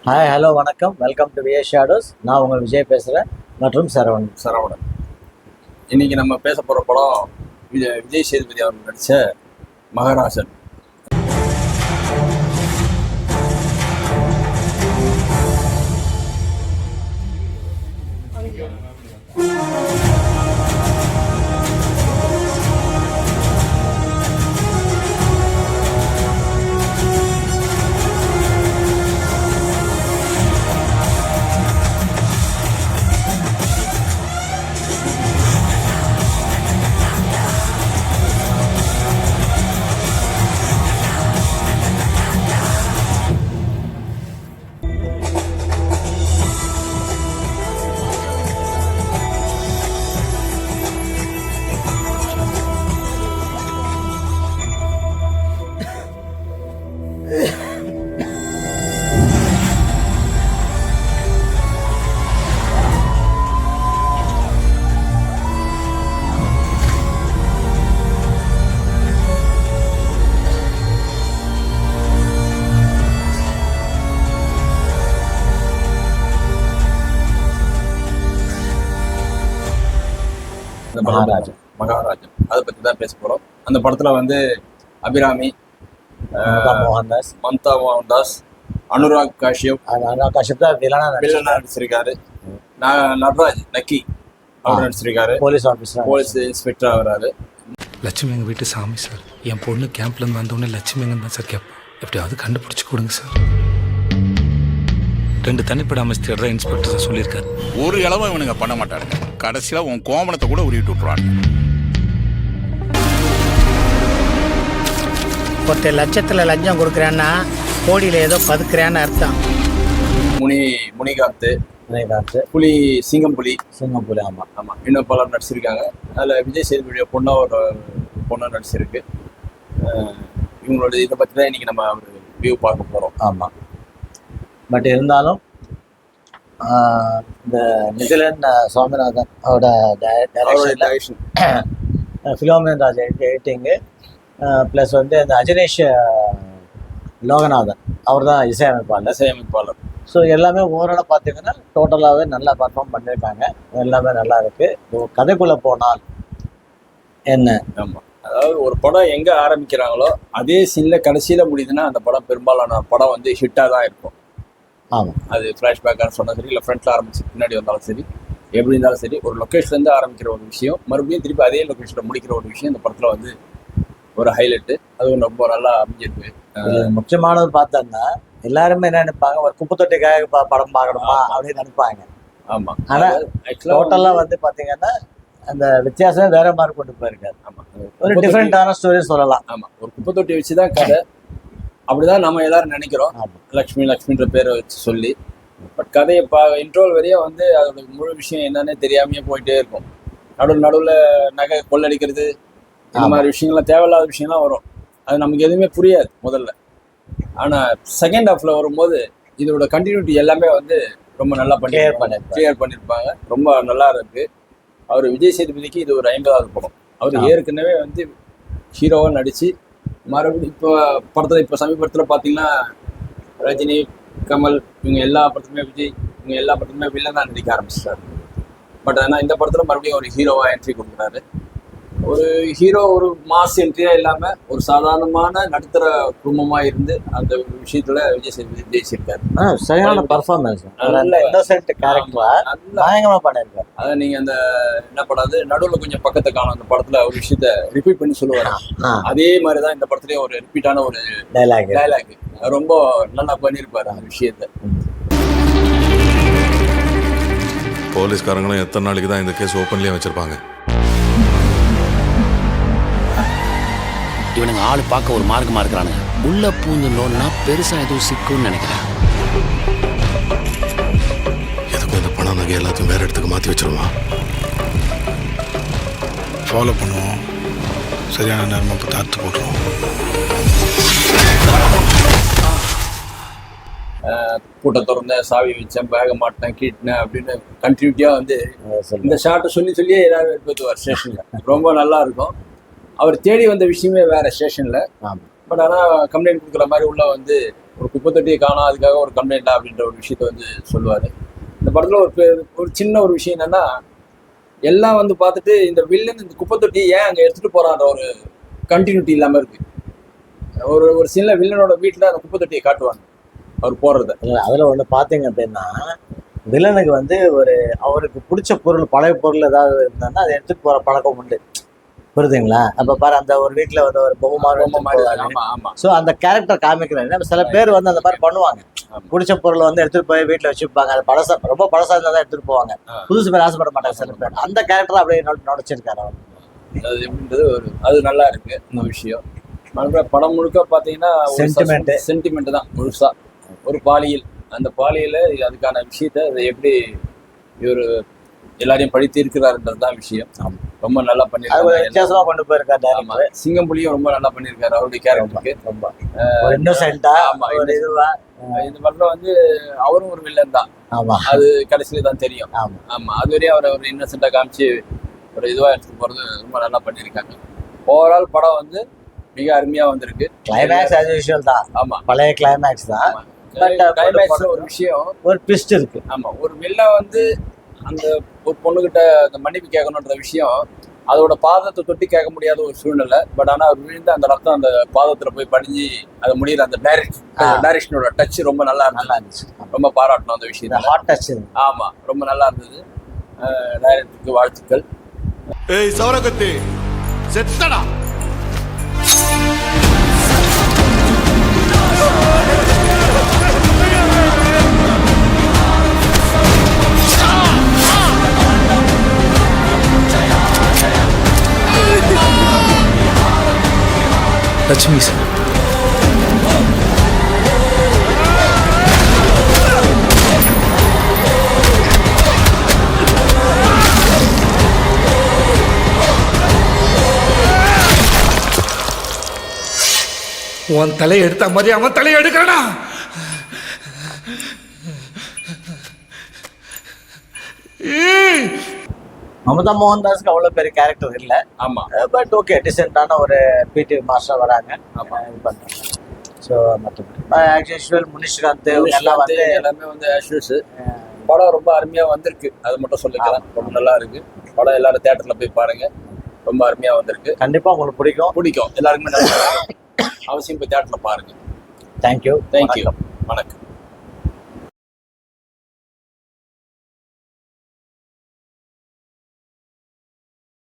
Hi, hello, வணக்கம். Welcome to VA shadows. நான் உங்கள் விஜய் பேசுகிறேன் மற்றும் சரவணன். இன்னைக்கு நம்ம பேச போகிற படம் விஜய் சேதுபதி அவர் நடித்த மகாராஜன். மகாராஜன் அதை பற்றி தான் பேச போகிறோம். அந்த படத்தில் வந்து அபிராமி, மம்தா மோகன்தாஸ், அனுராக் காஷ்யப் தான் வில்லனா நடிச்சிருக்காரு. நடராஜ் நக்கி அவர் நடிச்சிருக்காரு. போலீஸ் இன்ஸ்பெக்டர் ஆகிறாரு. லட்சுமி எங்கள் வீட்டு சாமி சார். என் பொண்ணு கேம்ப்லேருந்து வந்தோடனே லட்சுமி எங்கன்னு தான் சார் கேட்பேன். எப்படியாவது கண்டுபிடிச்சி கொடுங்க சார். 2 தனிப்பட அமைச்சு தேடுற இன்ஸ்பெக்டர் சார் சொல்லியிருக்காரு. ஒரு இளவும் இவனுங்க பண்ண மாட்டானுங்க. கடைசியில் உன் கோமணத்தை கூட உருவிட்டு விட்டுருவாங்க. 10 லட்சத்தில் லஞ்சம் கொடுக்குறேன்னா கோடியில் ஏதோ பதுக்குறேன்னு அர்த்தம். முனிகாந்த், புலி, சிங்கம்புலி. ஆமாம். இன்னும் பலர் நடிச்சிருக்காங்க. அதில் விஜய் சேதுபதியோட பொண்ணா நடிச்சிருக்கு. இவங்களோட இதை பற்றி தான் இன்னைக்கு நம்ம ஒரு வியூ பார்க்க போகிறோம். ஆமாம். பட் இருந்தாலும் இந்த நிதிலன் சுவாமிநாதன் அவரோட டைரக்ஷன், ஃபிலோமினன் ராஜ் எடிட்டிங்கு, ப்ளஸ் வந்து இந்த அஜனேஷ் லோகநாதன் அவர் தான் இசையமைப்பாளர். ஸோ எல்லாமே ஓவராலாக பார்த்தீங்கன்னா டோட்டலாகவே நல்லா பர்ஃபார்ம் பண்ணியிருக்காங்க. எல்லாமே நல்லா இருக்குது. கதைக்குள்ளே போனால் என்ன, ஆமாம், அதாவது ஒரு படம் எங்கே ஆரம்பிக்கிறாங்களோ அதே சீனில் கடைசியில் முடியுதுன்னா அந்த படம் பெரும்பாலான படம் வந்து ஹிட்டாக தான் இருக்கும். ஆமாம். அது ஃப்ளாஷ்பேக்காக சொன்னால் சரி, இல்லை ஃப்ரண்ட்டில் ஆரம்பிச்சு பின்னாடி வந்தாலும் சரி, எப்படி இருந்தாலும் சரி, ஒரு லொக்கேஷன்லேருந்து ஆரம்பிக்கிற ஒரு விஷயம் மறுபடியும் திருப்பி அதே லொக்கேஷனில் முடிக்கிற ஒரு விஷயம் இந்த படத்தில் வந்து ஒரு ஹைலைட்டு. அது ரொம்ப நல்லா அமைஞ்சிருக்கு. முக்கியமானது பார்த்தோம்னா எல்லாருமே என்ன நினைப்பாங்க, ஒரு குப்பை தொட்டிக்காக படம் பார்க்கணுமா அப்படின்னு நினைப்பாங்க. ஆமாம். ஆனால் டோட்டலாக வந்து பார்த்தீங்கன்னா அந்த வித்தியாசமே வேற மாதிரி கொண்டு போயிருக்காரு. ஆமாம், ஒரு டிஃப்ரெண்டான ஸ்டோரி சொல்லலாம். ஆமாம், ஒரு குப்பை தொட்டி வச்சு தான் கதை. அப்படிதான் நம்ம எல்லாரும் நினைக்கிறோம். லக்ஷ்மின்ற பேரை வச்சு சொல்லி, பட் கதையை இன்ட்ரோல் வரையும் வந்து அதோட முழு விஷயம் என்னன்னே தெரியாமையே போயிட்டே இருக்கும். நடுவில் நகை கொள்ளடிக்கிறது, இந்த மாதிரி விஷயங்கள்லாம், தேவையில்லாத விஷயம்லாம் வரும். அது நமக்கு எதுவுமே புரியாது முதல்ல. ஆனால் செகண்ட் ஹாஃப்ல வரும்போது இதோட கண்டினியூட்டி எல்லாமே வந்து ரொம்ப நல்லா கிளியர் பண்ணியிருப்பாங்க. ரொம்ப நல்லா இருக்கு. அவர் விஜய் சேதுபதிக்கு இது ஒரு 50வது படம். அவர் ஏற்கனவே வந்து ஹீரோவாக நடித்து மறுபடியும் இப்போ படத்தில் இப்போ சமீபத்தில் பார்த்தீங்கன்னா ரஜினி, கமல் இவங்க எல்லா படத்துலையுமே, விஜய் இவங்க எல்லா படத்துலையுமே வில்லன் தான் நடிக்க ஆரம்பிச்சிட்டாரு. பட் ஆனால் இந்த படத்தில் மறுபடியும் ஒரு ஹீரோவாக என்ட்ரி கொடுக்குறாரு. ஒரு ஹீரோ ஒரு மாஸ் என்ட்ரியாக இல்லாமல் ஒரு சாதாரணமான நடுத்தர குடும்பமாக இருந்து அந்த விஷயத்தில் விஜய் சேதுபதி ஜெயிச்சிருக்காரு. சரியான பர்ஃபார்மன்ஸ், பயங்கரமாக பண்ணியிருக்காரு. அதை நீங்கள் அந்த என்ன படாது நடுவில் கொஞ்சம் பக்கத்தை காணும் அந்த படத்தில் ஒரு விஷயத்த ரிப்பீட் பண்ணி சொல்லுவார். அதே மாதிரி தான் இந்த படத்துலேயும் ஒரு ரிப்பீட்டான ஒரு டைலாக் ரொம்ப நல்லா பண்ணியிருப்பாரு அந்த விஷயத்த. போலீஸ்காரங்களும் எத்தனை நாளைக்கு தான் இந்த கேஸ் ஓப்பன்லேயே வச்சிருப்பாங்க? இவனுங்க ஆளு பார்க்க ஒரு மார்க்கமா இருக்கிறானுங்க. உள்ள பூந்துட்டோம்னா பெருசா எதுவும் சிக்கும்னு நினைக்கிறேன். எதுக்கும் இந்த பணம் நகை எல்லாத்தையும் வேற இடத்துக்கு மாற்றி வச்சிருமா? ஃபாலோ பண்ணுவோம். சரியான நேரமாக இப்போ தாத்து போட்டுருவோம். கூட்ட திறந்த, சாவி வச்சேன், பேக மாட்டேன், கீட்டினேன் அப்படின்னு கண்டினியூட்டியாக வந்து இந்த ஷார்ட்டை சொல்லியே ஏதாவது எடுத்துவார் ஸ்டேஷனில். ரொம்ப நல்லா இருக்கும். அவர் தேடி வந்த விஷயமே வேற ஸ்டேஷனில். பட் ஆனால் கம்ப்ளைண்ட் கொடுக்குற மாதிரி உள்ள வந்து ஒரு குப்பை தொட்டியை காணோம் அதுக்காக ஒரு கம்ப்ளைண்ட்டா அப்படின்ற ஒரு விஷயத்த வந்து சொல்லுவார். இந்த படத்தில் ஒரு சின்ன ஒரு விஷயம் என்னன்னா, எல்லாம் வந்து பார்த்துட்டு இந்த வில்லன் இந்த குப்பை தொட்டியை ஏன் அங்கே எடுத்துகிட்டு போகிறான்ற ஒரு கண்டினியூட்டி இல்லாமல் இருக்கு. ஒரு சின்ன வில்லனோட வீட்டில் அந்த குப்பை தொட்டியை காட்டுவாங்க அவர் போடுறத. அதில் ஒன்று பார்த்தீங்க அப்படின்னா, வில்லனுக்கு வந்து அவருக்கு பிடிச்ச பொருள், பழைய பொருள் ஏதாவது இருந்தாங்கன்னா அதை எடுத்துகிட்டு போகிற பழக்கம் உண்டு. புரியுதுங்களா? அப்போ பாரு, அந்த ஒரு வீட்டில் வந்து ஒரு பொம்மை மாதிரி. ஆமாம் ஆமாம். ஸோ அந்த கேரக்டர் காமிக்கிறாங்க. சில பேர் வந்து அந்த மாதிரி பண்ணுவாங்க. பிடிச்ச பொருளை வந்து எடுத்துகிட்டு போய் வீட்டில் வச்சுப்பாங்க. அது ரொம்ப பழசாக இருந்தால் தான் எடுத்துகிட்டு போவாங்க. புதுசு பேர் ஆசைப்பட மாட்டாங்க சில பேர். அந்த கேரக்டர் அப்படியே நடிச்சிருக்காரு அவர். அது எப்படின்றது அது நல்லா இருக்கு இந்த விஷயம். மறுபடியும் படம் முழுக்க பார்த்தீங்கன்னா சென்டிமெண்ட் தான் முழுசா. ஒரு பாலியல், அந்த பாலியல அதுக்கான விஷயத்த அதை எப்படி இவர் எல்லாரையும் படித்து இருக்கிறாருன்றது தான் விஷயம். ரொம்ப நல்லா பண்ணிருக்காரு. வித்தியாசமா கொண்டு போயிருக்காரு. சிங்கம்புலியும் ரொம்ப நல்லா பண்ணியிருக்காரு அவருடைய கேரக்டருக்கு. ரொம்ப இன்னோசென்ட்டா. ஆமா, இந்த படத்துல வந்து அவரும் ஒரு வில்லன் தான். ஆமா, அது கடைசியில தான் தெரியும். ஆமா, அது வரையும் அவரை ஒரு இன்னோசென்ட்டா காமிச்சு ஒரு இதுவா எடுத்துட்டு போறது ரொம்ப நல்லா பண்ணியிருக்காங்க. ஓவரால் படம் வந்து மிக அருமையா வந்திருக்கு. கிளைமேக்ஸ் as usual தான். ஆமா, பழைய கிளைமேக்ஸ் தான். கிளைமேக்ஸ்ல ஒரு விஷயம், ஒரு ட்விஸ்ட் இருக்கு. ஆமா, ஒரு வில்லன் வந்து அந்த ஒரு பொண்ணுகிட்ட அந்த மன்னிப்பு கேட்கணுன்ற விஷயம் அதோட பாதத்தை தொட்டி கேட்க முடியாத ஒரு சூழ்நிலை. பட் ஆனா அவர் விழுந்து அந்த ரத்தம் அந்த பாதத்துல போய் படிஞ்சு அதை முடிகிற அந்த டைரக்ஷனோட டச் ரொம்ப நல்லா இருந்துச்சு. ரொம்ப பாராட்டணும் அந்த விஷயம். Hot touch. ஆமா, ரொம்ப நல்லா இருந்தது. டைரக்டருக்கு வாழ்த்துக்கள். ஏய் சவரகத்தி செத்தடா. லட்சுமி சார், உன் தலையை எடுத்த மாதிரி அவன் தலையை எடுக்கறா. மமதா மோகன்தாஸ்க்கு அவ்வளோ பெரிய கேரக்டர் இல்லை. ஆமா, பட் ஓகே, டிசென்டான ஒரு பிடி மாஸ்டர் வராங்க. இது பண்றாங்க. ஸோ மற்றபடி முனிஷ்காந்த் எல்லாம் வந்து எல்லாமே வந்து ஆஷூஸ். படம் ரொம்ப அருமையா வந்திருக்கு, அது மட்டும் சொல்லிக்கலாம். ரொம்ப நல்லா இருக்கு படம். எல்லாரும் தியேட்டர்ல போய் பாருங்க, ரொம்ப அருமையா வந்திருக்கு. கண்டிப்பா உங்களுக்கு பிடிக்கும் எல்லாருக்குமே நல்லா அவசியம் போய் தியேட்டர்ல பாருங்க. தேங்க்யூ. வணக்கம்.